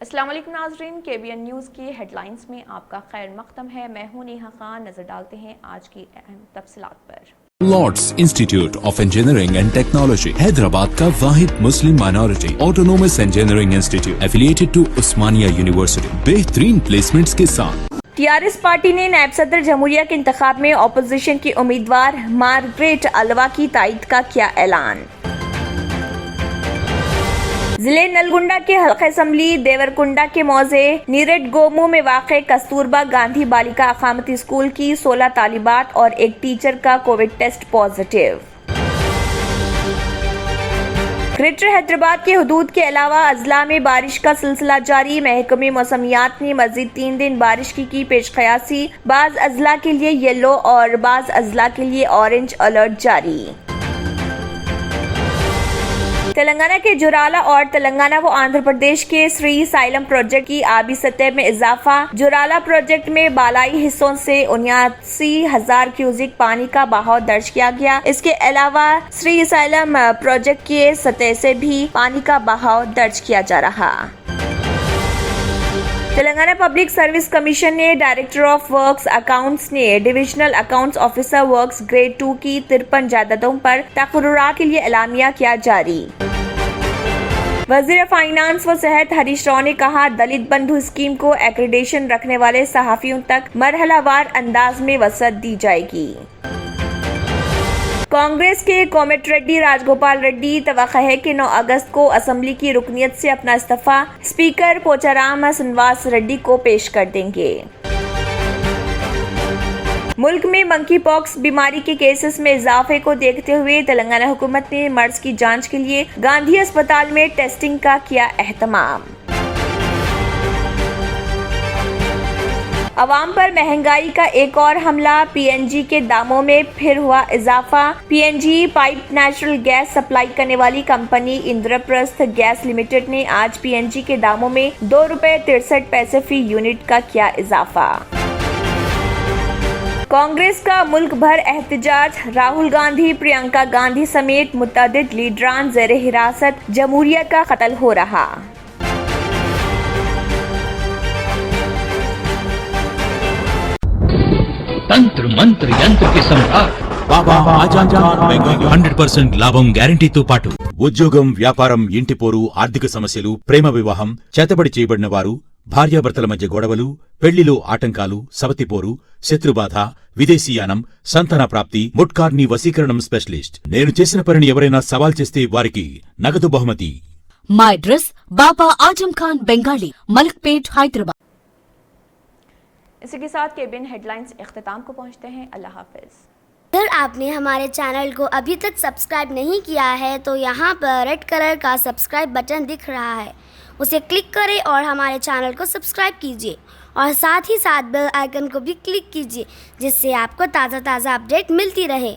अस्सलाम वालेकुम नाज़रीन, KBN न्यूज़ की हेडलाइंस में आपका खैर मक़दम है। मैं हूं नेहा खान। नजर डालते हैं आज की अहम तफसीलात पर। Lords institute of engineering and technology Hyderabad का वाहिद Muslim minority autonomous engineering institute affiliated to Osmania university बेहतरीन प्लेसमेंट्स के साथ। TRS पार्टी ने नायब सदर जमहूरिया के इंतखाब में अपोजिशन की उम्मीदवार मार्गरेट अलवा की तायद का किया ऐलान। जिले नलगुंडा के हल्का असम्बली देवरकुंडा के मौजे नीरट गोमू में वाक़े कस्तूरबा गांधी बालिका अकामती स्कूल की 16 तालिबात और एक टीचर का Covid test positive. Greater Hyderabad के हुदूद के अलावा अजला में बारिश का सिलसिला जारी। महकमे मौसमियात ने मजीद 3 दिन बारिश की पेश कयासी। बाज अजला के लिए येलो और बाज अजला के लिए ऑरेंज अलर्ट जारी। तेलंगाना के जुराला और तेलंगाना व आंध्र प्रदेश के श्री साइलम प्रोजेक्ट की आबी सतह में इजाफा। जुराला प्रोजेक्ट में बालाई हिस्सों से 79,000 क्यूसिक पानी का बहाव दर्ज किया गया। इसके अलावा श्री साइलम प्रोजेक्ट की सतह से भी पानी का बहाव दर्ज किया जा रहा। तेलंगाना पब्लिक सर्विस कमीशन ने डायरेक्टर ऑफ वर्क्स अकाउंट्स ने divisional accounts officer works grade 2 की 53 जायदादों पर तकर्रुरात के लिए एलामिया किया जारी। वजीर फाइनेंस व सेहत हरीश राव ने कहा, दलित बंधु स्कीम को एक्रेडिटेशन रखने वाले सहाफियों तक मरहलावार अंदाज में वसअत दी जाएगी। कांग्रेस के कोमट रेड्डी राजगोपाल रेड्डी तवक्को है कि 9 अगस्त को असेंबली की रुकनियत से अपना इस्तीफा स्पीकर पोचाराम श्रीनिवास रेड्डी को पेश कर देंगे। मुल्क में मंकी पॉक्स बीमारी के केसेस में इजाफे को देखते हुए तेलंगाना हुकूमत ने मर्ज की जांच के लिए गांधी अस्पताल में टेस्टिंग का किया एहतमाम। अवाम पर महंगाई का एक और हमला। PNG के दामों में फिर हुआ इजाफा। PNG pipe natural gas supply करने वाली कंपनी इंद्रप्रस्थ गैस लिमिटेड ने आज PNG के दामों में ₹2.63 फी यूनिट का किया इजाफा। कांग्रेस का मुल्क भर एहतजाज। राहुल गांधी, प्रियंका गांधी समेत मुतअद्दिद लीडरान ज़ेर हिरासत। जमहूरिया का कत्ल हो रहा। తంత్ర మంత్ర యంత్రకి सम्राट బాబా ఆజాన్ 100% లాభం గ్యారంటీతో పాటు ఉద్యోగం, వ్యాపారం, ఇంటి పోరు, ఆర్థిక సమస్యలు, ప్రేమ వివాహం, చేతబడి చేయబడిన వారు, భార్యాభర్తల మధ్య గొడవలు, పెళ్లిలో ఆటంకాలు, సవతిపోరు, శత్రుబాధ, విదేశీయానం, సంతాన ప్రాప్తి, ముట్కార్ని వశీకరణం స్పెషలిస్ట్. నేను చేసిన పనిని ఎవరైనా సవాల్ చేస్తే వారికి నగదు బహుమతి. My address बाबा आजम खान बंगाली, मलिकपेट, हैदराबाद। इसी के साथ KBN हेडलाइंस इख्तिताम को पहुंचते हैं। अल्लाह हाफिज। अगर आपने हमारे चैनल को अभी तक सब्सक्राइब नहीं किया है तो यहाँ पर रेड कलर का सब्सक्राइब बटन दिख रहा है, उसे क्लिक करें और हमारे चैनल को सब्सक्राइब कीजिए और साथ ही साथ बेल आइकन को भी क्लिक कीजिए, जिससे आपको ताज़ा अपडेट मिलती रहे।